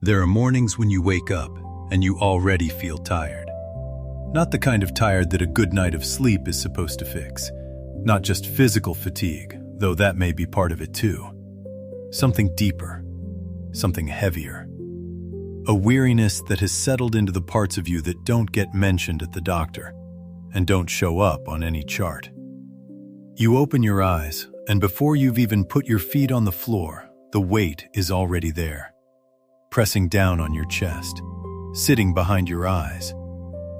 There are mornings when you wake up and you already feel tired. Not the kind of tired that a good night of sleep is supposed to fix. Not just physical fatigue, though that may be part of it too. Something deeper, something heavier. A weariness that has settled into the parts of you that don't get mentioned at the doctor and don't show up on any chart. You open your eyes, and before you've even put your feet on the floor, the weight is already there, pressing down on your chest, sitting behind your eyes,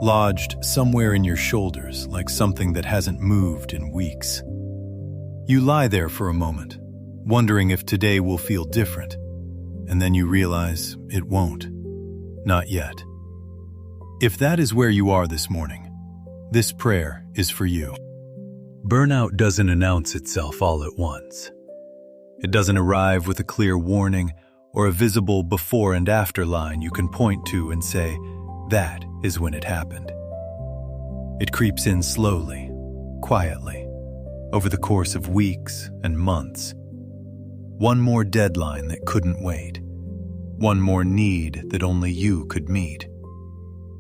lodged somewhere in your shoulders like something that hasn't moved in weeks. You lie there for a moment, wondering if today will feel different, and then you realize it won't. Not yet. If that is where you are this morning, this prayer is for you. Burnout doesn't announce itself all at once. It doesn't arrive with a clear warning or a visible before and after line you can point to and say, that is when it happened. It creeps in slowly, quietly, over the course of weeks and months. One more deadline that couldn't wait. One more need that only you could meet.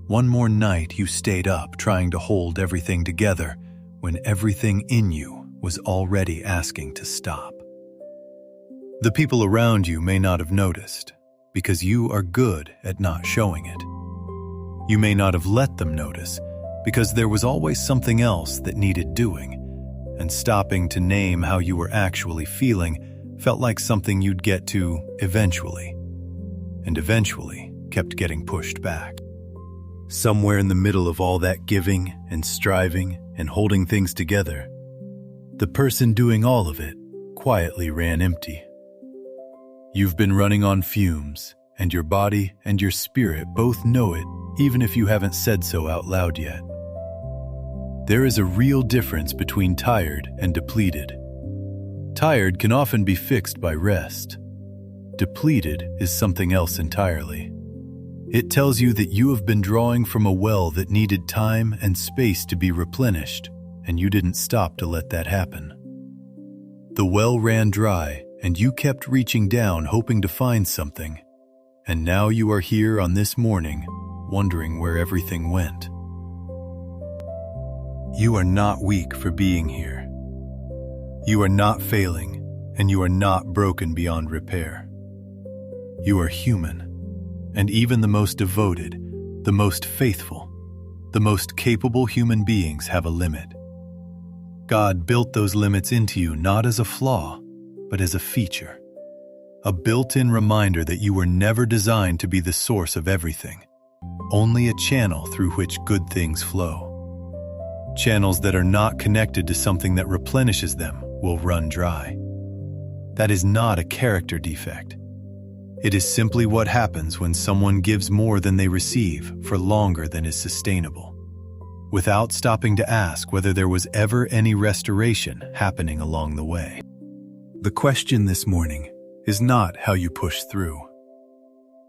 One more night you stayed up trying to hold everything together when everything in you was already asking to stop. The people around you may not have noticed, because you are good at not showing it. You may not have let them notice, because there was always something else that needed doing, and stopping to name how you were actually feeling felt like something you'd get to eventually, and eventually kept getting pushed back. Somewhere in the middle of all that giving and striving and holding things together, the person doing all of it quietly ran empty. You've been running on fumes, and your body and your spirit both know it, even if you haven't said so out loud yet. There is a real difference between tired and depleted. Tired can often be fixed by rest. Depleted is something else entirely. It tells you that you have been drawing from a well that needed time and space to be replenished, and you didn't stop to let that happen. The well ran dry, and you kept reaching down hoping to find something, and now you are here on this morning, wondering where everything went. You are not weak for being here. You are not failing, and you are not broken beyond repair. You are human. And even the most devoted, the most faithful, the most capable human beings have a limit. God built those limits into you not as a flaw, but as a feature. A built-in reminder that you were never designed to be the source of everything, only a channel through which good things flow. Channels that are not connected to something that replenishes them will run dry. That is not a character defect. It is simply what happens when someone gives more than they receive for longer than is sustainable, without stopping to ask whether there was ever any restoration happening along the way. The question this morning is not how you push through.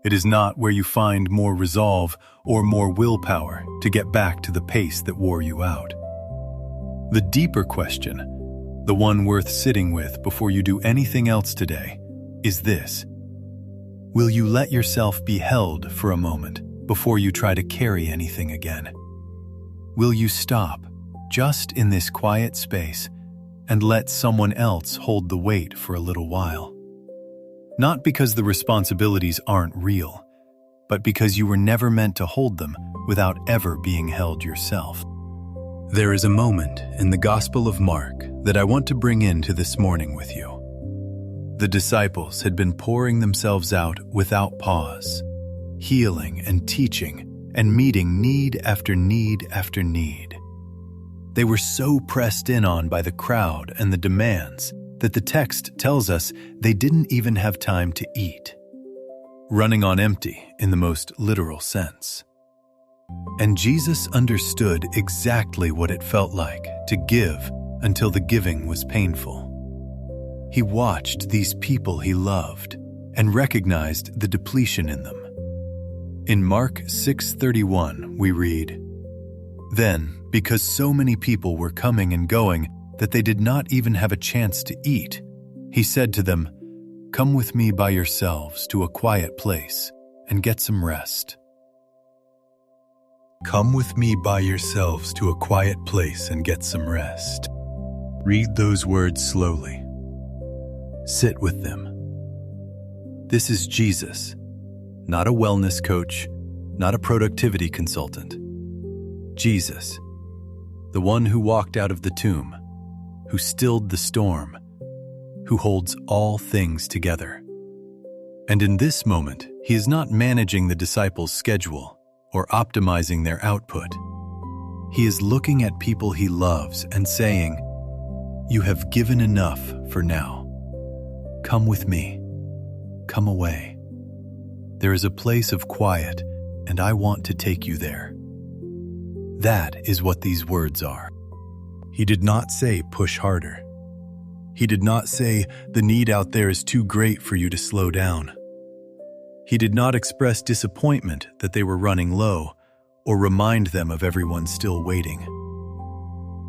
It is not where you find more resolve or more willpower to get back to the pace that wore you out. The deeper question, the one worth sitting with before you do anything else today, is this. Will you let yourself be held for a moment before you try to carry anything again? Will you stop, just in this quiet space, and let someone else hold the weight for a little while? Not because the responsibilities aren't real, but because you were never meant to hold them without ever being held yourself. There is a moment in the Gospel of Mark that I want to bring into this morning with you. The disciples had been pouring themselves out without pause, healing and teaching and meeting need after need after need. They were so pressed in on by the crowd and the demands that the text tells us they didn't even have time to eat, running on empty in the most literal sense. And Jesus understood exactly what it felt like to give until the giving was painful. He watched these people he loved and recognized the depletion in them. In Mark 6:31, we read, "Then, because so many people were coming and going that they did not even have a chance to eat, he said to them, 'Come with me by yourselves to a quiet place and get some rest. Come with me by yourselves to a quiet place and get some rest. Read those words slowly. Sit with them. This is Jesus, not a wellness coach, not a productivity consultant. Jesus, the one who walked out of the tomb, who stilled the storm, who holds all things together. And in this moment, he is not managing the disciples' schedule or optimizing their output. He is looking at people he loves and saying, "You have given enough for now. Come with me. Come away. There is a place of quiet, and I want to take you there." That is what these words are. He did not say, "Push harder." He did not say, "The need out there is too great for you to slow down." He did not express disappointment that they were running low or remind them of everyone still waiting.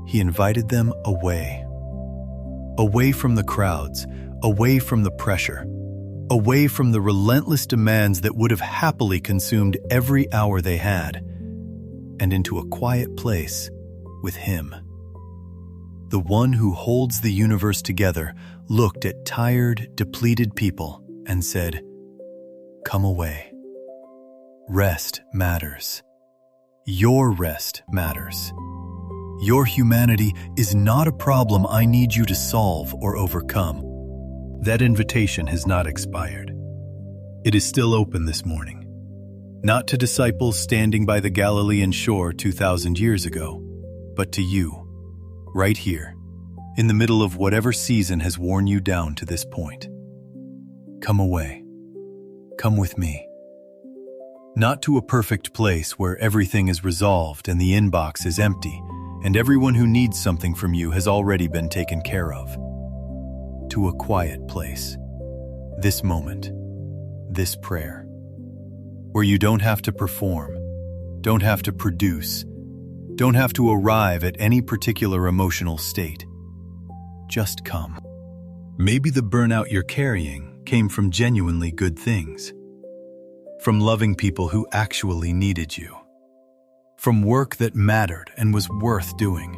He invited them away. Away from the crowds, away from the pressure, away from the relentless demands that would have happily consumed every hour they had, and into a quiet place with him. The one who holds the universe together looked at tired, depleted people and said, "Come away. Rest matters. Your rest matters. Your humanity is not a problem I need you to solve or overcome." That invitation has not expired. It is still open this morning. Not to disciples standing by the Galilean shore 2,000 years ago, but to you, right here, in the middle of whatever season has worn you down to this point. Come away. Come with me. Not to a perfect place where everything is resolved and the inbox is empty, and everyone who needs something from you has already been taken care of. To a quiet place. This moment. This prayer. Where you don't have to perform, don't have to produce, don't have to arrive at any particular emotional state. Just come. Maybe the burnout you're carrying came from genuinely good things. From loving people who actually needed you. From work that mattered and was worth doing.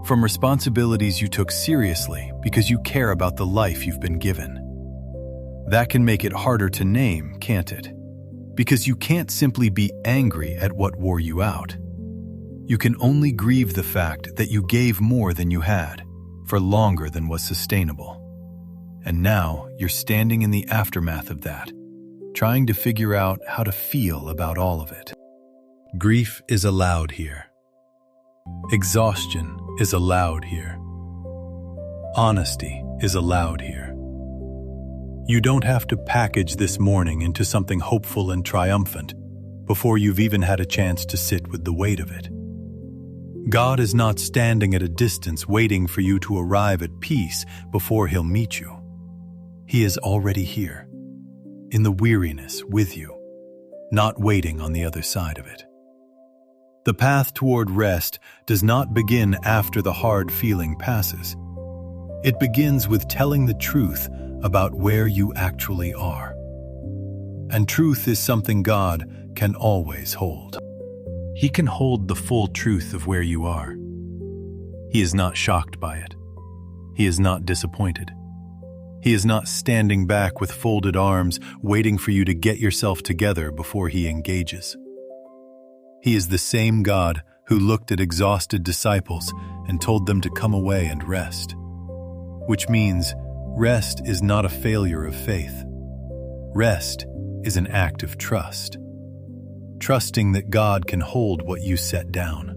From responsibilities you took seriously because you care about the life you've been given. That can make it harder to name, can't it? Because you can't simply be angry at what wore you out. You can only grieve the fact that you gave more than you had, for longer than was sustainable. And now you're standing in the aftermath of that, trying to figure out how to feel about all of it. Grief is allowed here. Exhaustion is allowed here. Honesty is allowed here. You don't have to package this morning into something hopeful and triumphant before you've even had a chance to sit with the weight of it. God is not standing at a distance waiting for you to arrive at peace before He'll meet you. He is already here, in the weariness with you, not waiting on the other side of it. The path toward rest does not begin after the hard feeling passes. It begins with telling the truth about where you actually are. And truth is something God can always hold. He can hold the full truth of where you are. He is not shocked by it. He is not disappointed. He is not standing back with folded arms, waiting for you to get yourself together before He engages. He is the same God who looked at exhausted disciples and told them to come away and rest. Which means rest is not a failure of faith. Rest is an act of trust. Trusting that God can hold what you set down.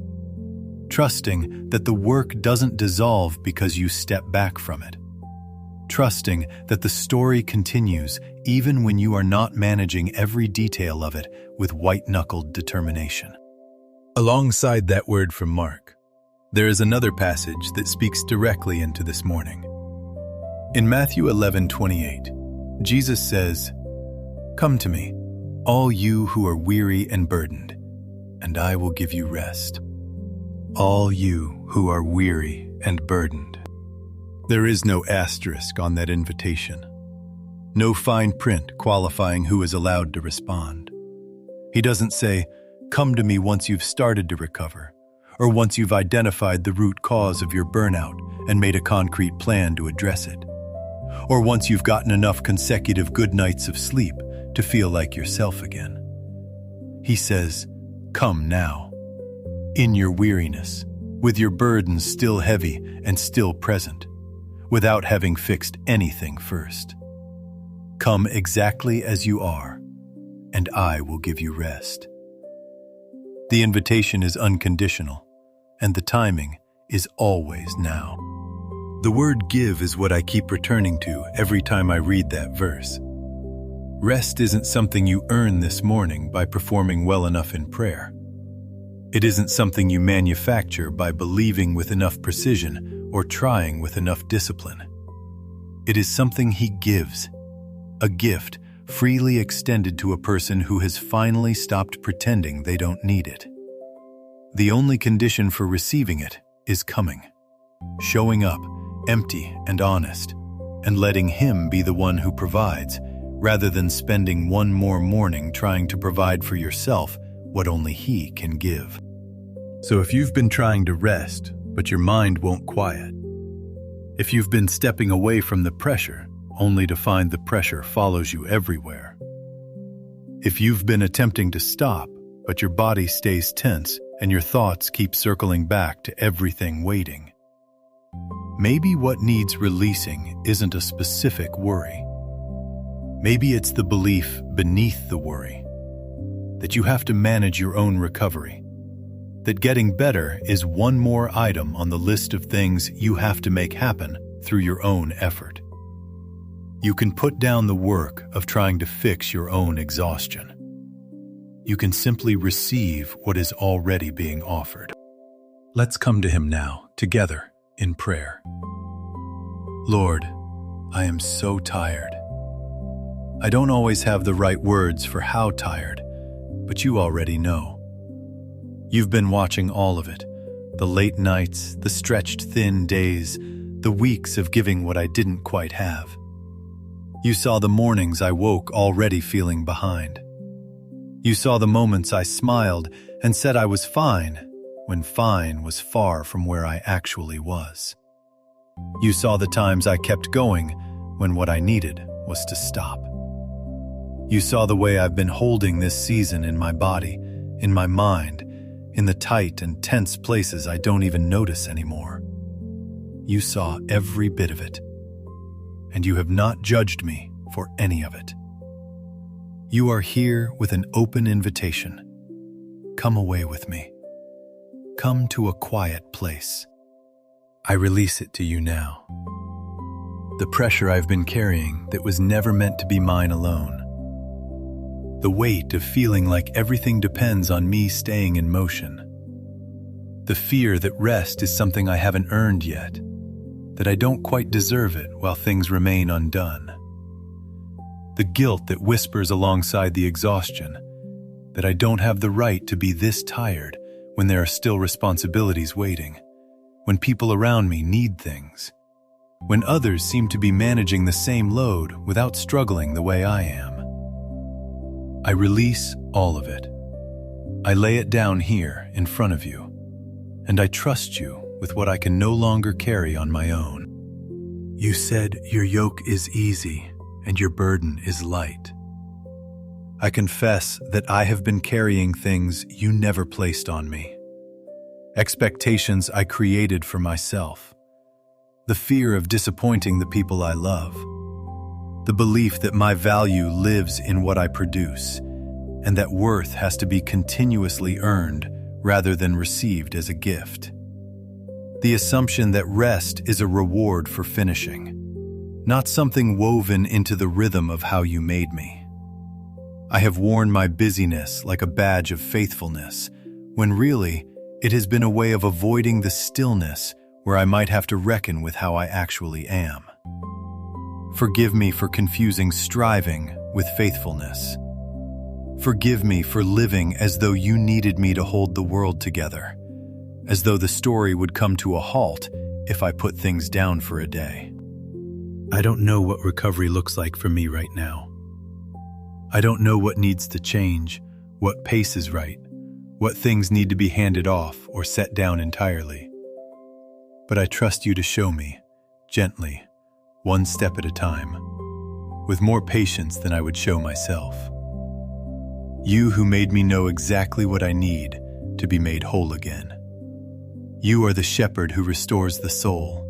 Trusting that the work doesn't dissolve because you step back from it. Trusting that the story continues even when you are not managing every detail of it with white-knuckled determination. Alongside that word from Mark, there is another passage that speaks directly into this morning. In Matthew 11:28, Jesus says, "Come to me, all you who are weary and burdened, and I will give you rest." All you who are weary and burdened. There is no asterisk on that invitation. No fine print qualifying who is allowed to respond. He doesn't say, "Come to me once you've started to recover," or once you've identified the root cause of your burnout and made a concrete plan to address it, or once you've gotten enough consecutive good nights of sleep to feel like yourself again. He says, "Come now, in your weariness, with your burdens still heavy and still present, without having fixed anything first. Come exactly as you are, and I will give you rest." The invitation is unconditional, and the timing is always now. The word give is what I keep returning to every time I read that verse. Rest isn't something you earn this morning by performing well enough in prayer. It isn't something you manufacture by believing with enough precision or trying with enough discipline. It is something He gives, a gift freely extended to a person who has finally stopped pretending they don't need it. The only condition for receiving it is coming, showing up, empty and honest, and letting Him be the one who provides, rather than spending one more morning trying to provide for yourself what only He can give. So if you've been trying to rest, but your mind won't quiet, if you've been stepping away from the pressure, only to find the pressure follows you everywhere, if you've been attempting to stop, but your body stays tense and your thoughts keep circling back to everything waiting, maybe what needs releasing isn't a specific worry. Maybe it's the belief beneath the worry, that you have to manage your own recovery, that getting better is one more item on the list of things you have to make happen through your own effort. You can put down the work of trying to fix your own exhaustion. You can simply receive what is already being offered. Let's come to Him now, together, in prayer. Lord, I am so tired. I don't always have the right words for how tired, but You already know. You've been watching all of it, the late nights, the stretched thin days, the weeks of giving what I didn't quite have. You saw the mornings I woke already feeling behind. You saw the moments I smiled and said I was fine, when fine was far from where I actually was. You saw the times I kept going when what I needed was to stop. You saw the way I've been holding this season in my body, in my mind, in the tight and tense places I don't even notice anymore. You saw every bit of it, and You have not judged me for any of it. You are here with an open invitation. Come away with me. Come to a quiet place. I release it to You now. The pressure I've been carrying that was never meant to be mine alone. The weight of feeling like everything depends on me staying in motion. The fear that rest is something I haven't earned yet, that I don't quite deserve it while things remain undone. The guilt that whispers alongside the exhaustion, that I don't have the right to be this tired when there are still responsibilities waiting, when people around me need things, when others seem to be managing the same load without struggling the way I am. I release all of it. I lay it down here in front of You, and I trust You with what I can no longer carry on my own. You said Your yoke is easy and Your burden is light. I confess that I have been carrying things You never placed on me. Expectations I created for myself. The fear of disappointing the people I love. The belief that my value lives in what I produce, and that worth has to be continuously earned rather than received as a gift. The assumption that rest is a reward for finishing, not something woven into the rhythm of how You made me. I have worn my busyness like a badge of faithfulness, when really it has been a way of avoiding the stillness where I might have to reckon with how I actually am. Forgive me for confusing striving with faithfulness. Forgive me for living as though You needed me to hold the world together, as though the story would come to a halt if I put things down for a day. I don't know what recovery looks like for me right now. I don't know what needs to change, what pace is right, what things need to be handed off or set down entirely. But I trust you to show me, gently, one step at a time, with more patience than I would show myself. You who made me know exactly what I need to be made whole again. You are the shepherd who restores the soul,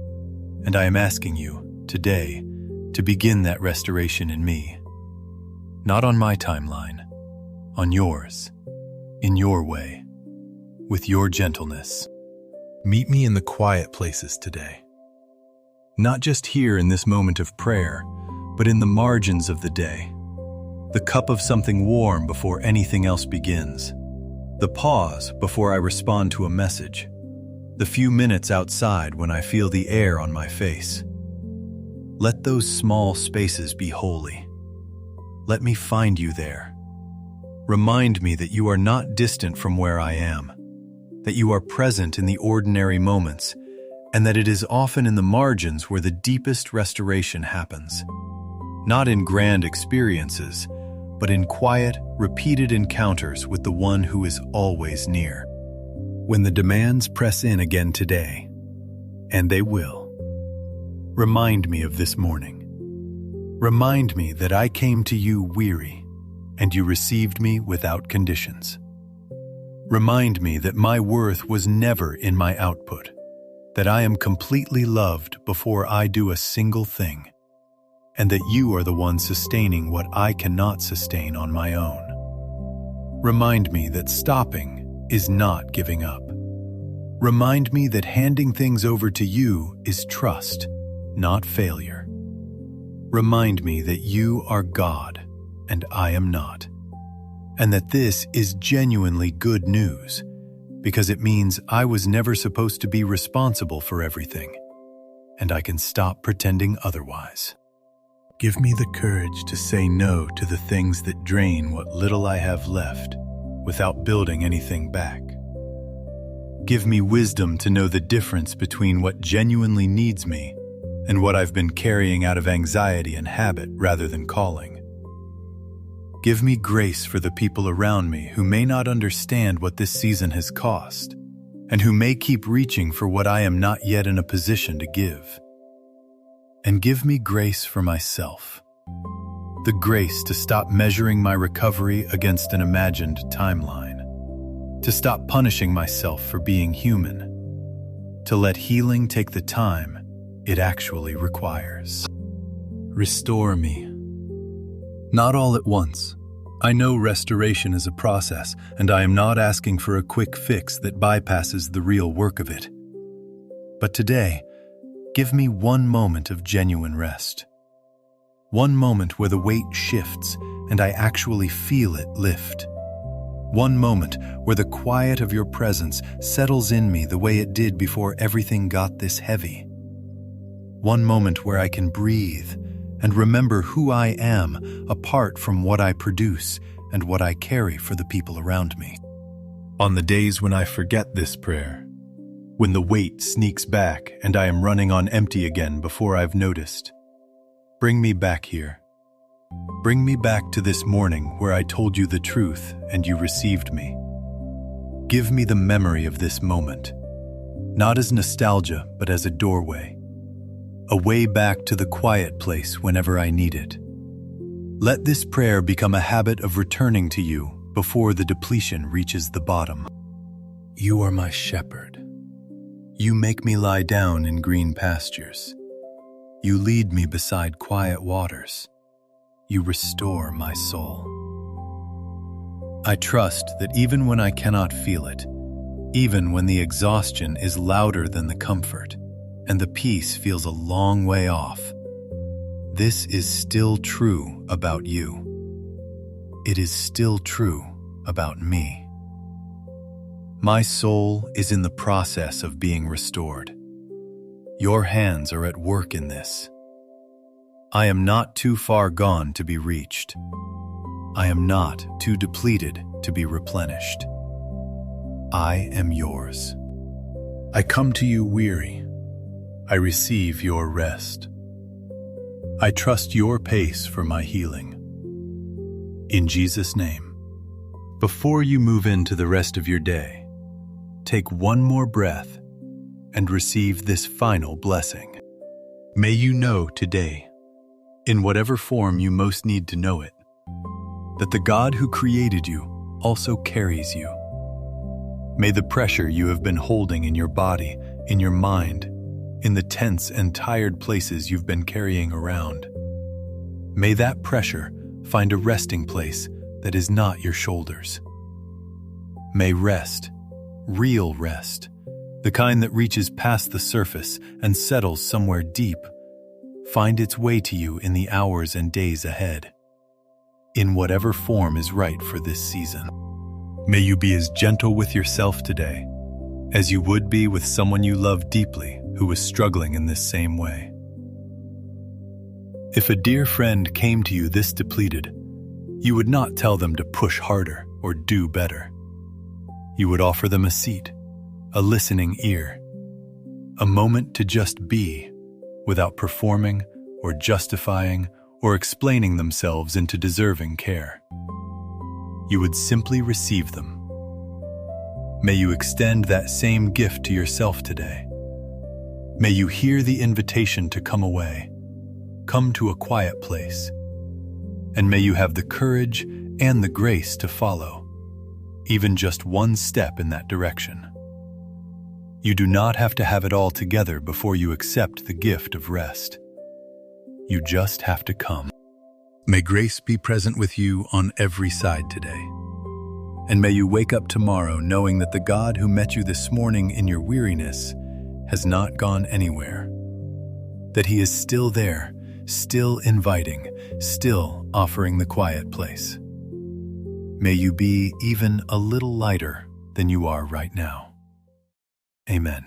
and I am asking you, today, to begin that restoration in me. Not on my timeline, on yours, in your way, with your gentleness. Meet me in the quiet places today. Not just here in this moment of prayer, but in the margins of the day. The cup of something warm before anything else begins. The pause before I respond to a message. The few minutes outside when I feel the air on my face. Let those small spaces be holy. Let me find you there. Remind me that you are not distant from where I am, that you are present in the ordinary moments, and that it is often in the margins where the deepest restoration happens. Not in grand experiences, but in quiet, repeated encounters with the one who is always near. When the demands press in again today, and they will, remind me of this morning. Remind me that I came to you weary, and you received me without conditions. Remind me that my worth was never in my output, that I am completely loved before I do a single thing, and that you are the one sustaining what I cannot sustain on my own. Remind me that stopping is not giving up. Remind me that handing things over to you is trust, not failure. Remind me that you are God and I am not, and that this is genuinely good news, because it means I was never supposed to be responsible for everything, and I can stop pretending otherwise. Give me the courage to say no to the things that drain what little I have left without building anything back. Give me wisdom to know the difference between what genuinely needs me and what I've been carrying out of anxiety and habit rather than calling. Give me grace for the people around me who may not understand what this season has cost, and who may keep reaching for what I am not yet in a position to give. And give me grace for myself, the grace to stop measuring my recovery against an imagined timeline, to stop punishing myself for being human, to let healing take the time it actually requires. Restore me. Not all at once. I know restoration is a process, and I am not asking for a quick fix that bypasses the real work of it. But today, give me one moment of genuine rest. One moment where the weight shifts and I actually feel it lift. One moment where the quiet of your presence settles in me the way it did before everything got this heavy. One moment where I can breathe and remember who I am apart from what I produce and what I carry for the people around me. On the days when I forget this prayer, when the weight sneaks back and I am running on empty again before I've noticed, bring me back here. Bring me back to this morning where I told you the truth and you received me. Give me the memory of this moment, not as nostalgia, but as a doorway. A way back to the quiet place whenever I need it. Let this prayer become a habit of returning to you before the depletion reaches the bottom. You are my shepherd. You make me lie down in green pastures. You lead me beside quiet waters. You restore my soul. I trust that even when I cannot feel it, even when the exhaustion is louder than the comfort, and the peace feels a long way off, this is still true about you. It is still true about me. My soul is in the process of being restored. Your hands are at work in this. I am not too far gone to be reached. I am not too depleted to be replenished. I am yours. I come to you weary. I receive your rest. I trust your pace for my healing. In Jesus' name. Before you move into the rest of your day, take one more breath and receive this final blessing. May you know today, in whatever form you most need to know it, that the God who created you also carries you. May the pressure you have been holding in your body, in your mind, in the tense and tired places you've been carrying around, may that pressure find a resting place that is not your shoulders. May rest, real rest, the kind that reaches past the surface and settles somewhere deep, find its way to you in the hours and days ahead, in whatever form is right for this season. May you be as gentle with yourself today as you would be with someone you love deeply who is struggling in this same way. If a dear friend came to you this depleted, you would not tell them to push harder or do better. You would offer them a seat, a listening ear, a moment to just be, without performing or justifying or explaining themselves into deserving care. You would simply receive them. May you extend that same gift to yourself today. May you hear the invitation to come away, come to a quiet place, and may you have the courage and the grace to follow, even just one step in that direction. You do not have to have it all together before you accept the gift of rest. You just have to come. May grace be present with you on every side today. And may you wake up tomorrow knowing that the God who met you this morning in your weariness has not gone anywhere. That He is still there, still inviting, still offering the quiet place. May you be even a little lighter than you are right now. Amen.